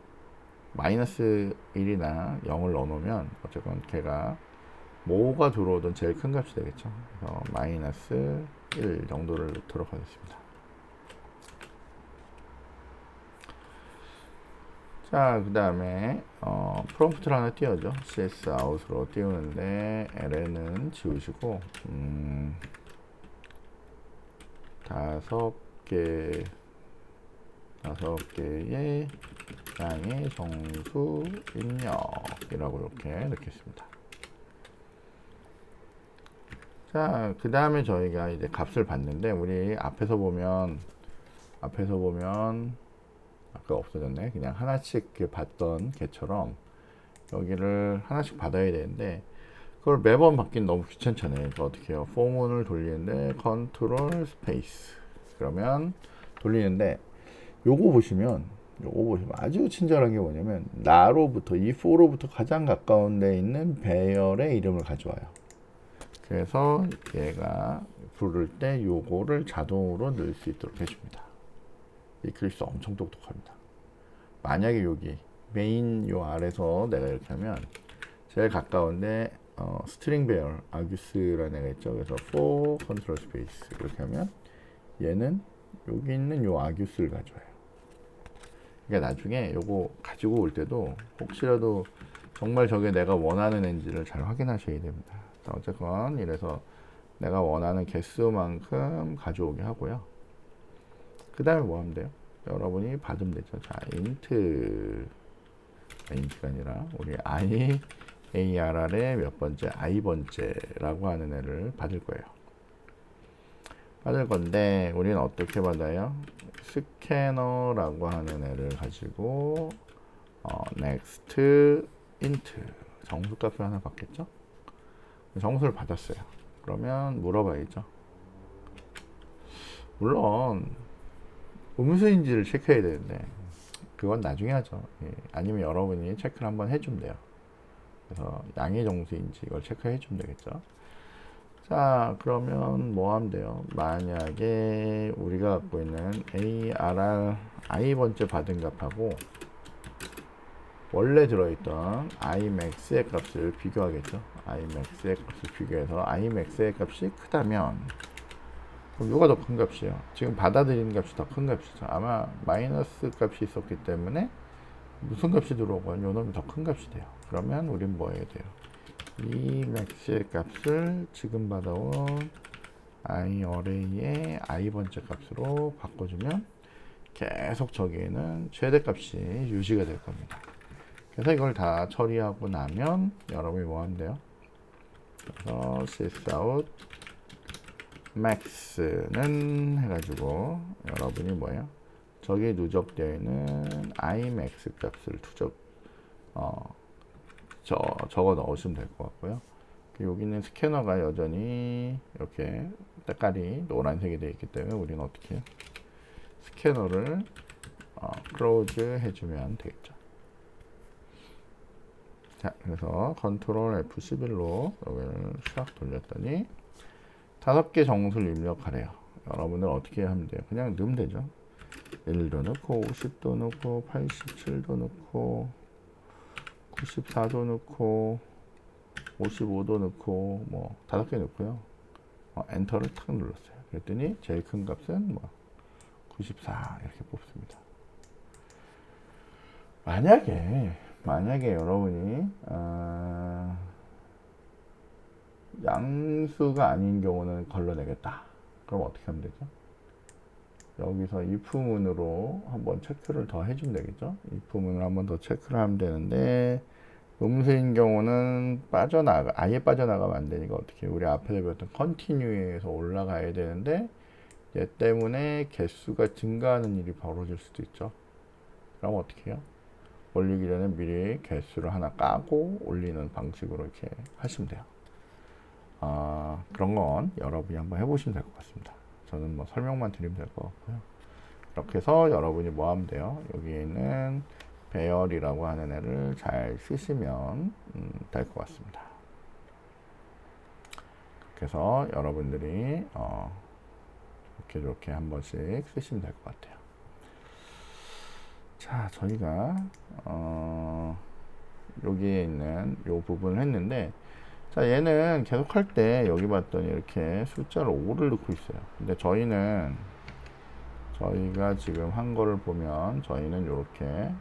마이너스 1이나 0을 넣어놓으면 어쨌건 걔가 뭐가 들어오든 제일 큰 값이 되겠죠. 그래서 마이너스 1 정도를 넣도록 하겠습니다. 자, 그 다음에 프롬프트를 하나 띄워죠. cs out으로 띄우는데 ln은 지우시고 5개의 양의 정수 입력이라고 이렇게 넣겠습니다. 자, 그 다음에 저희가 이제 값을 받는데 우리 앞에서 보면 아까 없어졌네. 그냥 하나씩 받던 개처럼 여기를 하나씩 받아야 되는데 그걸 매번 받긴 너무 귀찮잖아요. 그래서 어떻게 해요? 포문을 돌리는데 컨트롤 스페이스 그러면 돌리는데 요거 보시면 아주 친절한 게 뭐냐면 나로부터 이 for로부터 가장 가까운 데 있는 배열의 이름을 가져와요. 그래서 얘가 부를 때 요거를 자동으로 넣을 수 있도록 해줍니다. 이클립스 엄청 똑똑합니다. 만약에 여기 메인 요 아래서 내가 이렇게 하면 제일 가까운데 스트링 배열 아규스라는 애가 있죠. 그래서 for control space 이렇게 하면 얘는 여기 있는 요 아규스를 가져와요. 그러니까 나중에 요거 가지고 올 때도 혹시라도 정말 저게 내가 원하는 애인지를 잘 확인하셔야 됩니다. 어쨌건 이래서 내가 원하는 개수만큼 가져오게 하고요. 그 다음에 뭐 하면 돼요? 여러분이 받으면 되죠. 자, int가 아니라 우리 arr의 몇 번째, i번째라고 하는 애를 받을 거예요. 받을 건데 우리는 어떻게 받아요? 스캐너라고 하는 애를 가지고 next int 정수값을 하나 받겠죠? 정수를 받았어요. 그러면 물어봐야죠. 물론 음수인지를 체크해야 되는데 그건 나중에 하죠. 아니면 여러분이 체크를 한번 해주면 돼요. 그래서 양의 정수인지 이걸 체크해 주면 되겠죠. 자, 그러면 뭐 하면 돼요? 만약에 우리가 갖고 있는 ARR i번째 받은 값하고 원래 들어있던 imax의 값을 비교하겠죠. imax의 값을 비교해서 imax의 값이 크다면 그럼 요가 더 큰 값이에요. 지금 받아들이는 값이 더 큰 값이죠. 아마 마이너스 값이 있었기 때문에 무슨 값이 들어오건 요 놈이 더 큰 값이 돼요. 그러면 우린 뭐 해야 돼요? 이 max의 값을 지금 받아온 iArray의 i번째 값으로 바꿔주면 계속 저기에는 최대값이 유지가 될 겁니다. 그래서 이걸 다 처리하고 나면 여러분이 뭐 하면 돼요? 그래서 sysout max는 해가지고 여러분이 뭐예요? 저기에 누적되어 있는 imax 값을 적어 넣으시면 될 것 같고요. 여기 있는 스캐너가 여전히 이렇게 색깔이 노란색이 되어 있기 때문에 우리는 어떻게 해요? 스캐너를 클로즈 해주면 되겠죠. 자, 그래서 컨트롤 F11로 여기를 샥 돌렸더니 5개 정수를 입력하래요. 여러분들 어떻게 하면 돼요? 그냥 넣으면 되죠. 1도 넣고 50도 넣고 87도 넣고 94도 넣고 55도 넣고 뭐 5개 넣고요. 엔터를 탁 눌렀어요. 그랬더니 제일 큰 값은 94 이렇게 뽑습니다. 만약에 여러분이 양수가 아닌 경우는 걸러내겠다. 그럼 어떻게 하면 되죠? 여기서 if문으로 한번 체크를 더 해주면 되겠죠? if문을 한번 더 체크를 하면 되는데 음수인 경우는 아예 빠져나가면 안 되니까 어떻게 해요? 우리 앞에서 배웠던 continue에서 올라가야 되는데 얘 때문에 개수가 증가하는 일이 벌어질 수도 있죠. 그럼 어떻게 해요? 올리기 전에 미리 개수를 하나 까고 올리는 방식으로 이렇게 하시면 돼요. 그런 건 여러분이 한번 해보시면 될 것 같습니다. 저는 뭐 설명만 드리면 될 것 같고요. 이렇게 해서 여러분이 뭐 하면 돼요? 여기에 있는 배열이라고 하는 애를 잘 쓰시면 될 것 같습니다. 그래서 여러분들이 이렇게 한 번씩 쓰시면 될 것 같아요. 자, 저희가 여기에 있는 요 부분을 했는데, 자, 얘는 계속 할 때 여기 봤더니 이렇게 숫자를 5를 넣고 있어요. 근데 저희가 지금 한 거를 보면 저희는 이렇게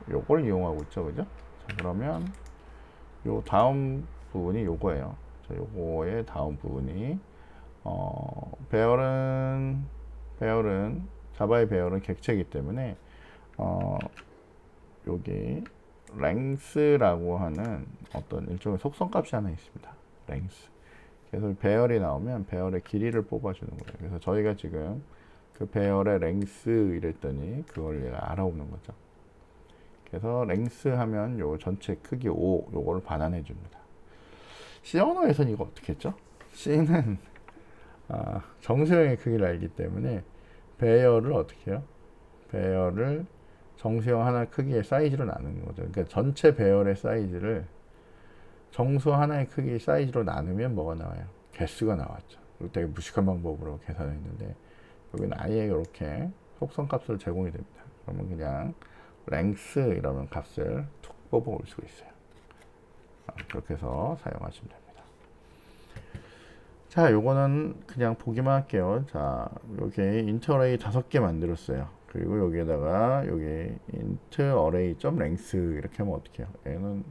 요걸 이용하고 있죠, 그죠? 자, 그러면 요 다음 부분이 요거예요. 자, 요거의 다음 부분이 배열은 자바의 배열은 객체이기 때문에 여기 length라고 하는 어떤 일종의 속성값이 하나 있습니다. length. 그래서 배열이 나오면 배열의 길이를 뽑아주는 거예요. 그래서 저희가 지금 그 배열의 length 이랬더니 그걸 얘가 알아오는 거죠. 그래서 length 하면 요 전체 크기 5 요거를 반환해 줍니다. C 언어에서는 이거 어떻게 했죠? C는 정수형의 크기를 알기 때문에 배열을 어떻게 해요? 배열을 정수형 하나 크기의 사이즈로 나누는 거죠. 그러니까 전체 배열의 사이즈를 정수 하나의 크기 사이즈로 나누면 뭐가 나와요? 개수가 나왔죠. 이거 되게 무식한 방법으로 계산했는데 여기는 아예 이렇게 속성값을 제공이 됩니다. 그러면 그냥 length 이라는 값을 툭 뽑아올 수 있어요. 그렇게 해서 사용하시면 됩니다. 자, 요거는 그냥 보기만 할게요. 자, 여기 int array 5개 만들었어요. 그리고 여기에다가 여기 int array.length 이렇게 하면 어떻게 해요? 얘는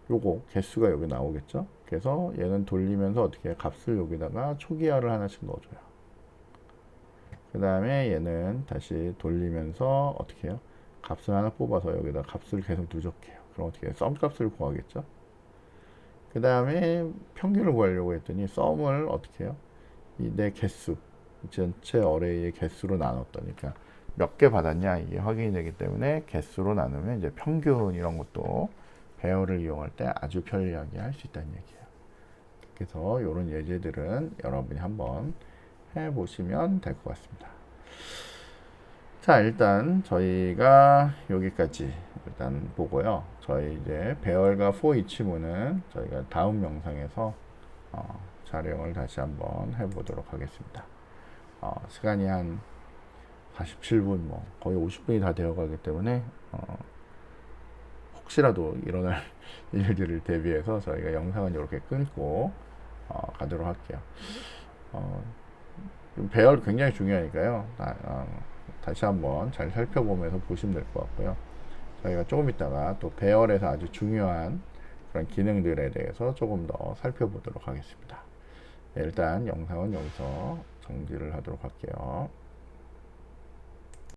요거 개수가 여기 나오겠죠? 그래서 얘는 돌리면서 어떻게 해요? 값을 여기다가 초기화를 하나씩 넣어줘요. 그 다음에 얘는 다시 돌리면서 어떻게 해요? 값을 하나 뽑아서 여기다 값을 계속 누적해요. 그럼 어떻게 해요? 썸 값을 구하겠죠? 그 다음에 평균을 구하려고 했더니 썸을 어떻게 해요? 이 내 개수, 전체 어레이의 개수로 나눴더니 그러니까 몇 개 받았냐 이게 확인이 되기 때문에 개수로 나누면 이제 평균 이런 것도 배열을 이용할 때 아주 편리하게 할 수 있다는 얘기예요. 그래서 이런 예제들은 여러분이 한번 해보시면 될 것 같습니다. 자, 일단 저희가 여기까지 일단 보고요. 저희 이제 배열과 for each문은 저희가 다음 영상에서 촬영을 다시 한번 해보도록 하겠습니다. 시간이 한 47분, 뭐 거의 50분이 다 되어가기 때문에 혹시라도 일어날 일들을 대비해서 저희가 영상은 이렇게 끊고 가도록 할게요. 배열 굉장히 중요하니까요. 다시 한번 잘 살펴보면서 보시면 될 것 같고요. 저희가 조금 있다가 또 배열에서 아주 중요한 그런 기능들에 대해서 조금 더 살펴보도록 하겠습니다. 네, 일단 영상은 여기서 정지를 하도록 할게요.